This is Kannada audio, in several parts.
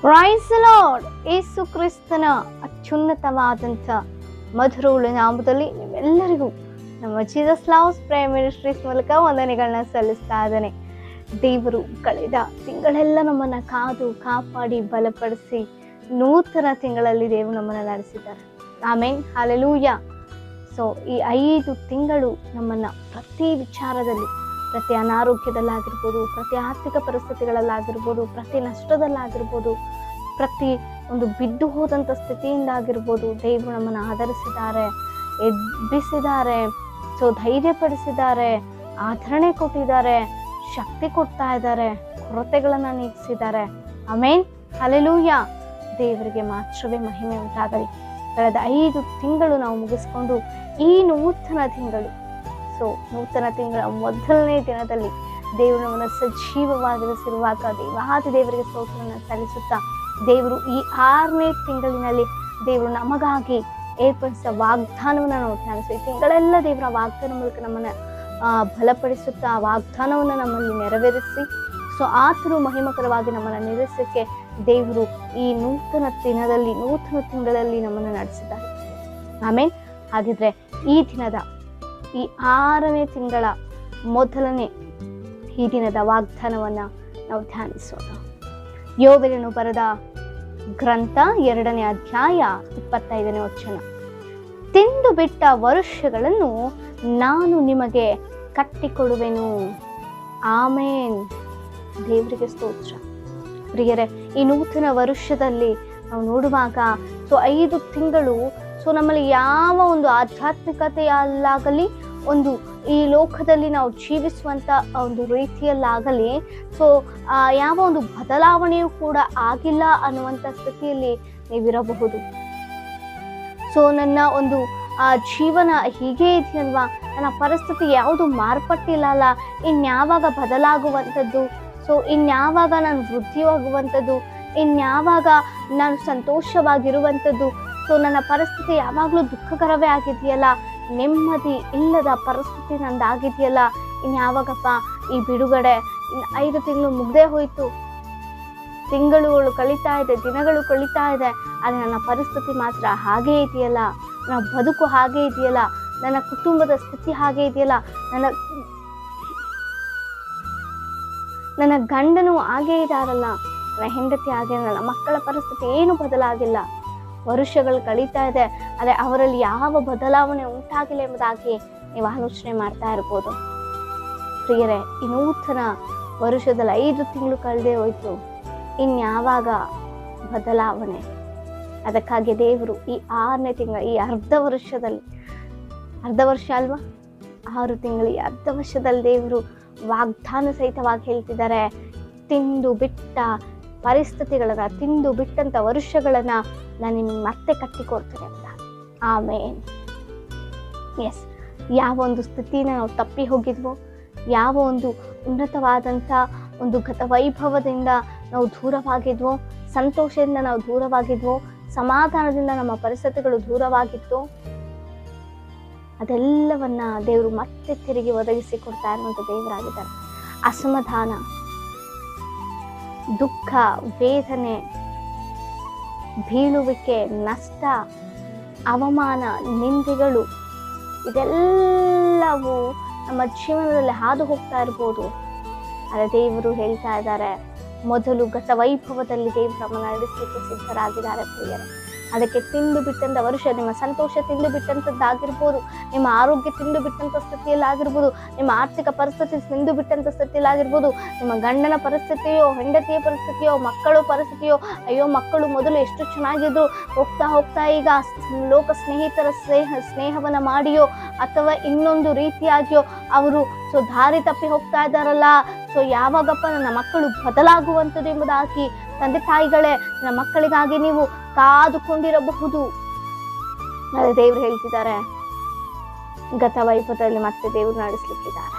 Price the lord. ಯೇಸು ಕ್ರಿಸ್ತನ ಅತ್ಯುನ್ನತವಾದಂಥ ಮಧುರವುಳ್ಳ ನಾಮದಲ್ಲಿ ನಿಮ್ಮೆಲ್ಲರಿಗೂ ನಮ್ಮ ಜೀಸಸ್ ಲವ್ಸ್ ಪ್ರೇಯರ್ ಮಿನಿಸ್ಟ್ರೀಸ್ ಮೂಲಕ ವಂದನೆಗಳನ್ನ ಸಲ್ಲಿಸ್ತಾ ಇದ್ದೇನೆ. ದೇವರು ಕಳೆದ ತಿಂಗಳೆಲ್ಲ ನಮ್ಮನ್ನ ಕಾದು ಕಾಪಾಡಿ ಬಲಪಡಿಸಿ ನೂತನ ತಿಂಗಳಲ್ಲಿ ದೇವರು ನಮ್ಮನ್ನ ನಡೆಸಿದ್ದಾರೆ. ಆಮೇನ್, ಹಲ್ಲೆಲೂಯಾ. ಸೊ ಈ 5 ತಿಂಗಳು ನಮ್ಮನ್ನ ಪ್ರತಿ ವಿಚಾರದಲ್ಲಿ, ಪ್ರತಿ ಅನಾರೋಗ್ಯದಲ್ಲಾಗಿರ್ಬೋದು, ಪ್ರತಿ ಆರ್ಥಿಕ ಪರಿಸ್ಥಿತಿಗಳಲ್ಲಾಗಿರ್ಬೋದು, ಪ್ರತಿ ನಷ್ಟದಲ್ಲಾಗಿರ್ಬೋದು, ಪ್ರತಿ ಒಂದು ಬಿದ್ದು ಹೋದಂಥ ಸ್ಥಿತಿಯಿಂದಾಗಿರ್ಬೋದು, ದೇವರು ನಮ್ಮನ್ನು ಆಧರಿಸಿದ್ದಾರೆ, ಎಬ್ಬಿಸಿದ್ದಾರೆ, ಸೊ ಧೈರ್ಯಪಡಿಸಿದ್ದಾರೆ, ಆಧರಣೆ ಕೊಟ್ಟಿದ್ದಾರೆ, ಶಕ್ತಿ ಕೊಡ್ತಾ ಇದ್ದಾರೆ, ಕೊರತೆಗಳನ್ನು ನೀಗಿಸಿದ್ದಾರೆ. ಆಮೇನ್, ಹಲ್ಲೆಲೂಯಾ. ದೇವರಿಗೆ ಮಾತ್ರವೇ ಮಹಿಮೆ ಉಂಟಾಗಲಿ. ಕಳೆದ 5 ತಿಂಗಳು ನಾವು ಮುಗಿಸ್ಕೊಂಡು ಈ ನೂತನ ತಿಂಗಳು, ಸೊ ನೂತನ ತಿಂಗಳ ಮೊದಲನೇ ದಿನದಲ್ಲಿ ದೇವರು ನಮ್ಮನ್ನು ಸಜೀವವಾಗಿರಿಸಿರುವಾಗ ದೇವಾದಿ ದೇವರಿಗೆ ಸ್ತೋತ್ರವನ್ನು ಸಲ್ಲಿಸುತ್ತಾ, ದೇವರು ಈ 6ನೇ ತಿಂಗಳಿನಲ್ಲಿ ದೇವರು ನಮಗಾಗಿ ಏರ್ಪಡಿಸಿದ ವಾಗ್ದಾನವನ್ನು ನಾವು ಧ್ಯಾನಿಸೋ. ಈ ತಿಂಗಳೆಲ್ಲ ದೇವರ ವಾಗ್ದಾನ ಮೂಲಕ ನಮ್ಮನ್ನು ಬಲಪಡಿಸುತ್ತಾ ಆ ವಾಗ್ದಾನವನ್ನು ನಮ್ಮಲ್ಲಿ ನೆರವೇರಿಸಿ, ಸೊ ಆತನು ಮಹಿಮಕರವಾಗಿ ನಮ್ಮನ್ನು ನಿಲ್ಲಿಸಕ್ಕೆ ದೇವರು ಈ ನೂತನ ದಿನದಲ್ಲಿ, ನೂತನ ತಿಂಗಳಲ್ಲಿ ನಮ್ಮನ್ನು ನಡೆಸಿದ್ದಾರೆ. ಆಮೇಲೆ ಹಾಗಿದ್ರೆ ಈ ದಿನದ, ಈ 6ನೇ ತಿಂಗಳ ಮೊದಲನೇ ಈ ದಿನದ ವಾಗ್ದಾನವನ್ನ ನಾವು ಧ್ಯಾನಿಸೋಣ. ಯೋವೇಲನು ಬರೆದ ಗ್ರಂಥ 2ನೇ ಅಧ್ಯಾಯ 25ನೇ ವಚನ. ತಿಂದು ಬಿಟ್ಟ ವರುಷಗಳನ್ನು ನಾನು ನಿಮಗೆ ಕಟ್ಟಿಕೊಡುವೆನು. ಆಮೇನ್. ದೇವರಿಗೆ ಸ್ತೋತ್ರ. ಪ್ರಿಯರೇ, ಈ ನೂತನ ವರ್ಷದಲ್ಲಿ ನಾವು ನೋಡುವಾಗ, ಸೊ 5 ತಿಂಗಳು, ಸೊ ನಮ್ಮಲ್ಲಿ ಯಾವ ಒಂದು ಆಧ್ಯಾತ್ಮಿಕತೆಯಲ್ಲಾಗಲಿ, ಒಂದು ಈ ಲೋಕದಲ್ಲಿ ನಾವು ಜೀವಿಸುವಂಥ ಒಂದು ರೀತಿಯಲ್ಲಾಗಲಿ, ಸೊ ಯಾವ ಒಂದು ಬದಲಾವಣೆಯೂ ಕೂಡ ಆಗಿಲ್ಲ ಅನ್ನುವಂಥ ಸ್ಥಿತಿಯಲ್ಲಿ ನೀವಿರಬಹುದು. ಸೊ ನನ್ನ ಒಂದು ಜೀವನ ಹೀಗೆ ಇದೆಯಲ್ವಾ, ನನ್ನ ಪರಿಸ್ಥಿತಿ ಯಾವುದು ಮಾರ್ಪಟ್ಟಿಲ್ಲ ಅಲ್ಲ, ಇನ್ಯಾವಾಗ ಬದಲಾಗುವಂಥದ್ದು, ಸೊ ಇನ್ಯಾವಾಗ ನಾನು ವೃದ್ಧಿಯಾಗುವಂಥದ್ದು, ಇನ್ಯಾವಾಗ ನಾನು ಸಂತೋಷವಾಗಿರುವಂಥದ್ದು, ಸೊ ನನ್ನ ಪರಿಸ್ಥಿತಿ ಯಾವಾಗಲೂ ದುಃಖಕರವೇ ಆಗಿದೆಯಲ್ಲ, ನೆಮ್ಮದಿ ಇಲ್ಲದ ಪರಿಸ್ಥಿತಿ ನಂದಾಗಿದೆಯಲ್ಲ, ಇನ್ಯಾವಾಗಪ್ಪ ಈ ಬಿಡುಗಡೆ, ಇನ್ನು 5 ತಿಂಗಳು ಮುಗ್ದೇ ಹೋಯ್ತು, ತಿಂಗಳುಗಳು ಕಳೀತಾ ಇದೆ, ದಿನಗಳು ಕಳೀತಾ ಇದೆ, ಆದರೆ ನನ್ನ ಪರಿಸ್ಥಿತಿ ಮಾತ್ರ ಹಾಗೇ ಇದೆಯಲ್ಲ, ನನ್ನ ಬದುಕು ಹಾಗೇ ಇದೆಯಲ್ಲ, ನನ್ನ ಕುಟುಂಬದ ಸ್ಥಿತಿ ಹಾಗೆ ಇದೆಯಲ್ಲ, ನನ್ನ ಗಂಡನು ಹಾಗೇ ಇದ್ದಾರಲ್ಲ, ನನ್ನ ಹೆಂಡತಿ ಹಾಗೆ, ನನ್ನ ಮಕ್ಕಳ ಪರಿಸ್ಥಿತಿ ಏನು ಬದಲಾಗಿಲ್ಲ, ವರುಷಗಳು ಕಳೀತಾ ಇದೆ, ಆದರೆ ಅವರಲ್ಲಿ ಯಾವ ಬದಲಾವಣೆ ಉಂಟಾಗಿಲ್ಲ ಎಂಬುದಾಗಿ ನೀವು ಆಲೋಚನೆ ಮಾಡ್ತಾ ಇರ್ಬೋದು. ಪ್ರಿಯರೇ, ಈ ನೂತನ ವರುಷದಲ್ಲಿ 5 ತಿಂಗಳು ಕಳೆದೇ ಹೋಯ್ತು, ಇನ್ಯಾವಾಗ ಬದಲಾವಣೆ? ಅದಕ್ಕಾಗಿ ದೇವರು ಈ 6ನೇ ತಿಂಗಳು, ಈ ಅರ್ಧ ವರ್ಷದಲ್ಲಿ, ಅರ್ಧ ವರ್ಷ ಅಲ್ವಾ, 6 ತಿಂಗಳು, ಈ ಅರ್ಧ ವರ್ಷದಲ್ಲಿ ದೇವರು ವಾಗ್ದಾನ ಸಹಿತವಾಗಿ ಹೇಳ್ತಿದ್ದಾರೆ, ತಿಂದು ಬಿಟ್ಟ ಪರಿಸ್ಥಿತಿಗಳನ್ನ, ತಿಂದು ಬಿಟ್ಟಂತ ವರ್ಷಗಳನ್ನ ನಾನು ನಿಮ್ಗೆ ಮತ್ತೆ ಕಟ್ಟಿಕೊಡ್ತೇನೆ ಅಂತ. ಆಮೇನ್. ಎಸ್, ಯಾವ ಒಂದು ಸ್ಥಿತಿನ ನಾವು ತಪ್ಪಿ ಹೋಗಿದ್ವೋ, ಯಾವ ಒಂದು ಉನ್ನತವಾದಂಥ ಒಂದು ಗತ ವೈಭವದಿಂದ ನಾವು ದೂರವಾಗಿದ್ವೋ, ಸಂತೋಷದಿಂದ ನಾವು ದೂರವಾಗಿದ್ವೋ, ಸಮಾಧಾನದಿಂದ ನಮ್ಮ ಪರಿಸ್ಥಿತಿಗಳು ದೂರವಾಗಿತ್ತು, ಅದೆಲ್ಲವನ್ನ ದೇವರು ಮತ್ತೆ ತಿರುಗಿ ಒದಗಿಸಿ ಕೊಡ್ತಾ ಇರುವಂಥ ದೇವರಾಗಿದ್ದಾರೆ. ಅಸಮಾಧಾನ, ದುಃಖ, ವೇದನೆ, ಬೀಳುವಿಕೆ, ನಷ್ಟ, ಅವಮಾನ, ನಿಂದೆಗಳು, ಇದೆಲ್ಲವೂ ನಮ್ಮ ಜೀವನದಲ್ಲಿ ಹಾದು ಹೋಗ್ತಾ ಇರ್ಬೋದು. ಆದರೆ ದೇವರು ಹೇಳ್ತಾ ಇದ್ದಾರೆ, ಮೊದಲು ಗತ ವೈಭವದಲ್ಲಿ ದೇವರು ನಮ್ಮನ್ನು ನಡೆಸಲಿಕ್ಕೆ ಸಿದ್ಧರಾಗಿದ್ದಾರೆ. ಪ್ರಿಯರೇ, ಅದಕ್ಕೆ ತಿಂದು ಬಿಟ್ಟಂಥ ವರ್ಷ, ನಿಮ್ಮ ಸಂತೋಷ ತಿಂದು ಬಿಟ್ಟಂಥದ್ದಾಗಿರ್ಬೋದು, ನಿಮ್ಮ ಆರೋಗ್ಯ ತಿಂದು ಬಿಟ್ಟಂಥ ಸ್ಥಿತಿಯಲ್ಲಾಗಿರ್ಬೋದು, ನಿಮ್ಮ ಆರ್ಥಿಕ ಪರಿಸ್ಥಿತಿ ತಿಂದು ಬಿಟ್ಟಂಥ ಸ್ಥಿತಿಯಲ್ಲಾಗಿರ್ಬೋದು, ನಿಮ್ಮ ಗಂಡನ ಪರಿಸ್ಥಿತಿಯೋ, ಹೆಂಡತಿಯ ಪರಿಸ್ಥಿತಿಯೋ, ಮಕ್ಕಳು ಪರಿಸ್ಥಿತಿಯೋ, ಅಯ್ಯೋ ಮಕ್ಕಳು ಮೊದಲು ಎಷ್ಟು ಚೆನ್ನಾಗಿದ್ರು, ಹೋಗ್ತಾ ಹೋಗ್ತಾ ಈಗ ಲೋಕ ಸ್ನೇಹಿತರ ಸ್ನೇಹವನ್ನು ಮಾಡಿಯೋ, ಅಥವಾ ಇನ್ನೊಂದು ರೀತಿಯಾಗಿಯೋ ಅವರು ಸೊ ದಾರಿ ತಪ್ಪಿ ಹೋಗ್ತಾ ಇದ್ದಾರಲ್ಲ, ಸೊ ಯಾವಾಗಪ್ಪ ನನ್ನ ಮಕ್ಕಳು ಬದಲಾಗುವಂಥದ್ದು ಎಂಬುದಾಗಿ ತಂದೆ ತಾಯಿಗಳೇ, ನನ್ನ ಮಕ್ಕಳಿಗಾಗಿ ನೀವು ಕಾದುಕೊಂಡಿರಬಹುದು. ಅದೇ ದೇವರು ಹೇಳ್ತಿದ್ದಾರೆ, ಗತ ವೈಭವದಲ್ಲಿ ಮತ್ತೆ ದೇವರು ನಡೆಸಲಿಕ್ಕಿದ್ದಾರೆ.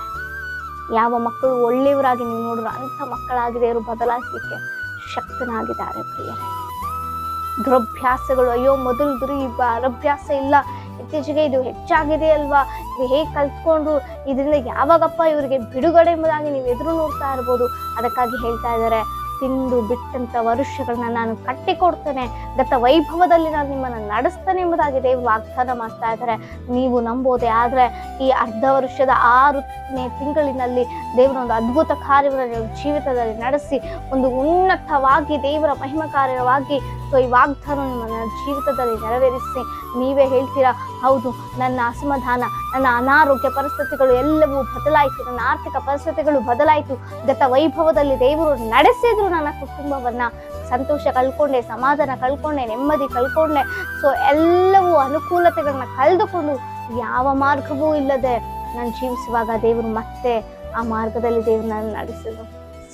ಯಾವ ಮಕ್ಕಳು ಒಳ್ಳೆಯವರಾಗಿ ನೀವು ನೋಡಿದ್ರು ಅಂಥ ಮಕ್ಕಳಾಗಿ ದೇವರು ಬದಲಾಯಿಸಲಿಕ್ಕೆ ಶಕ್ತನಾಗಿದ್ದಾರೆ. ಪ್ರಿಯರೇ, ದುರಭ್ಯಾಸಗಳು, ಅಯ್ಯೋ ಮೊದಲು ಅಭ್ಯಾಸ ಇಲ್ಲ, ಇತ್ತೀಚೆಗೆ ಇದು ಹೆಚ್ಚಾಗಿದೆ ಅಲ್ವಾ, ಇದು ಹೇಗೆ ಕಲ್ತ್ಕೊಂಡು ಇದರಿಂದ ಯಾವಾಗಪ್ಪ ಇವರಿಗೆ ಬಿಡುಗಡೆ ಎಂಬುದಾಗಿ ನೀವು ಎದುರು ನೋಡ್ತಾ ಇರ್ಬೋದು. ಅದಕ್ಕಾಗಿ ಹೇಳ್ತಾ ಇದ್ದಾರೆ, ತಿಂದು ಬಿಟ್ಟಂತ ವರ್ಷಗಳನ್ನ ನಾನು ಕಟ್ಟಿಕೊಡ್ತೇನೆ, ಗತ ವೈಭವದಲ್ಲಿ ನಾನು ನಿಮ್ಮನ್ನು ನಡೆಸ್ತೇನೆ ಎಂಬುದಾಗಿ ದೇವರು ವಾಗ್ದಾನ ಮಾಡ್ತಾ ಇದ್ದಾರೆ. ನೀವು ನಂಬೋದೇ ಆದ್ರೆ ಈ ಅರ್ಧ ವರ್ಷದ 6ನೇ ತಿಂಗಳಿನಲ್ಲಿ ದೇವರ ಒಂದು ಅದ್ಭುತ ಕಾರ್ಯವನ್ನು ಜೀವಿತದಲ್ಲಿ ನಡೆಸಿ ಒಂದು ಉನ್ನತವಾಗಿ ದೇವರ ಮಹಿಮಾ ಕಾರ್ಯವಾಗಿ ಈ ವಾಗ್ದಾನ ನಿಮ್ಮ ಜೀವಿತದಲ್ಲಿ ನೆರವೇರಿಸಿ ನೀವೇ ಹೇಳ್ತೀರಾ, ಹೌದು ನನ್ನ ಅಸಮಾಧಾನ, ನನ್ನ ಅನಾರೋಗ್ಯ ಪರಿಸ್ಥಿತಿಗಳು ಎಲ್ಲವೂ ಬದಲಾಯಿತು, ನನ್ನ ಆರ್ಥಿಕ ಪರಿಸ್ಥಿತಿಗಳು ಬದಲಾಯಿತು, ಗತ ವೈಭವದಲ್ಲಿ ದೇವರು ನಡೆಸಿದ್ರು ನನ್ನ ಕುಟುಂಬವನ್ನ, ಸಂತೋಷ ಕಳ್ಕೊಂಡೆ, ಸಮಾಧಾನ ಕಳ್ಕೊಂಡೆ, ನೆಮ್ಮದಿ ಕಳ್ಕೊಂಡೆ. ಸೊ ಎಲ್ಲವೂ ಅನುಕೂಲತೆಗಳನ್ನ ಕಳೆದುಕೊಂಡು ಯಾವ ಮಾರ್ಗವೂ ಇಲ್ಲದೆ ನಾನು ಜೀವಿಸುವಾಗ ದೇವರು ಮತ್ತೆ ಆ ಮಾರ್ಗದಲ್ಲಿ ದೇವರು ನನ್ನ ನಡೆಸಿದ್ರು,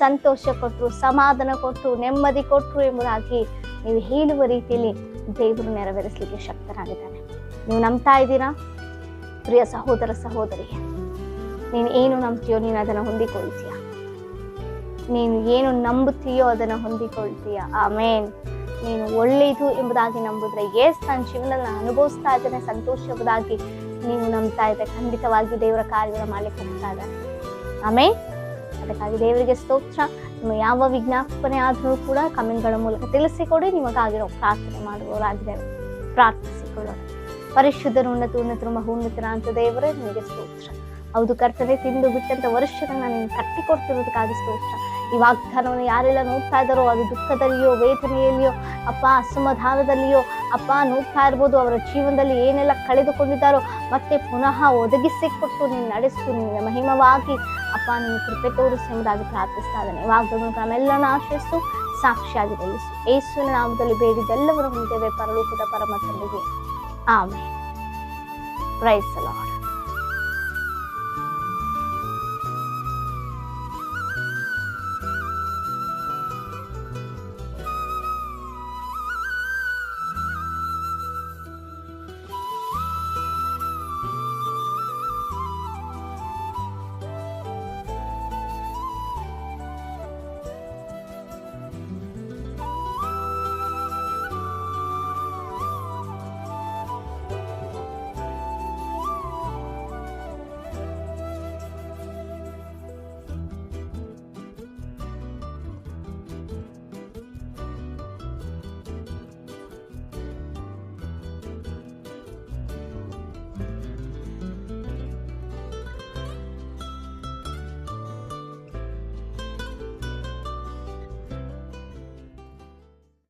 ಸಂತೋಷ ಕೊಟ್ಟರು, ಸಮಾಧಾನ ಕೊಟ್ಟರು, ನೆಮ್ಮದಿ ಕೊಟ್ಟರು ಎಂಬುದಾಗಿ ನೀವು ಹೇಳುವ ರೀತಿಯಲ್ಲಿ ದೇವರು ನೆರವೇರಿಸಲಿಕ್ಕೆ ಶಕ್ತರಾಗಿದ್ದಾನೆ. ನೀವು ನಂಬ್ತಾ ಇದ್ದೀರಾ ಪ್ರಿಯ ಸಹೋದರ ಸಹೋದರಿಗೆ? ನೀನು ಏನು ನಂಬ್ತೀಯೋ ನೀನು ಅದನ್ನು ಹೊಂದಿಕೊಳ್ತೀಯ, ನೀನು ಏನು ನಂಬುತ್ತೀಯೋ ಅದನ್ನು ಹೊಂದಿಕೊಳ್ತೀಯ. ಆಮೇನ್. ನೀನು ಒಳ್ಳೆಯದು ಎಂಬುದಾಗಿ ನಂಬುದ್ರೆ, ನನ್ನ ಜೀವನದಲ್ಲಿ ನಾನು ಅನುಭವಿಸ್ತಾ ಇದ್ದೇನೆ ಸಂತೋಷ ಎಂಬುದಾಗಿ ನೀವು ನಂಬ್ತಾ ಇದ್ದೆ, ಖಂಡಿತವಾಗಿ ದೇವರ ಕಾರ್ಯವನ್ನು ಮಾಡ್ಲಿಕ್ಕೆ ಹೋಗ್ತಾ ಇದ್ದಾರೆ. ಆಮೇನ್. ಅದಕ್ಕಾಗಿ ದೇವರಿಗೆ ಸ್ತೋತ್ರ. ನಿಮ್ಮ ಯಾವ ವಿಜ್ಞಾಪನೆ ಆದರೂ ಕೂಡ ಕಮೆಂಟ್ಗಳ ಮೂಲಕ ತಿಳಿಸಿಕೊಡಿ. ನಿಮಗಾಗಿ ನಾವು ಪ್ರಾರ್ಥನೆ ಮಾಡುವವರಾಗಿದ್ದೇವೆ. ಪ್ರಾರ್ಥಿಸಿಕೊಳ್ಳೋಣ. ಪರಿಶುದ್ಧರು, ಉನ್ನತರು, ಮಹೋನ್ನತರಾಂತ ದೇವರೇ, ನಿಮಗೆ ಸ್ತೋತ್ರ. ಹೌದು ಕರ್ತನೆ, ತಿಂದು ಬಿಟ್ಟಂತ ವರ್ಷಗಳನ್ನ ನೀನು ಕಟ್ಟಿಕೊಡ್ತಿರೋದಕ್ಕಾಗಿ ಸ್ತೋತ್ರ. ಈ ವಾಗ್ದಾನವನ್ನು ಯಾರೆಲ್ಲ ನೋಡ್ತಾ ಇದ್ದಾರೋ, ಅದು ದುಃಖದಲ್ಲಿಯೋ, ವೇದನೆಯಲ್ಲಿಯೋ, ಅಪ್ಪ ಅಸಮಾಧಾನದಲ್ಲಿಯೋ ಅಪ್ಪ ನೋಡ್ತಾ ಇರ್ಬೋದು, ಅವರ ಜೀವನದಲ್ಲಿ ಏನೆಲ್ಲ ಕಳೆದುಕೊಂಡಿದ್ದಾರೋ ಮತ್ತೆ ಪುನಃ ಒದಗಿಸಿಕೊಟ್ಟು ನೀನು ನಡೆಸು, ನಿನ್ನ ಮಹಿಮವಾಗಿ ಅಪ್ಪ ನೀನು ಕೃಪೆ ತೋರಿಸು ಎಂಬುದಾಗಿ ಪ್ರಾರ್ಥಿಸ್ತಾ ಇದ್ದಾನೆ. ವಾಗ್ದಾನ ನಮ್ಮೆಲ್ಲರನ್ನ ಆಶ್ರಯಿಸು, ಸಾಕ್ಷಿಯಾಗಿ ನಿಲ್ಲಿಸು. ಯೇಸುವಿನ ನಾಮದಲ್ಲಿ ಬೇಡಿದೆಲ್ಲವನ್ನೂ ಹೊಂದಿದ್ದೇವೆ ಪರಲೋಕದ ಪರಮ ತಂದೆಗೆ. ಆಮೆನ್. Praise the lord.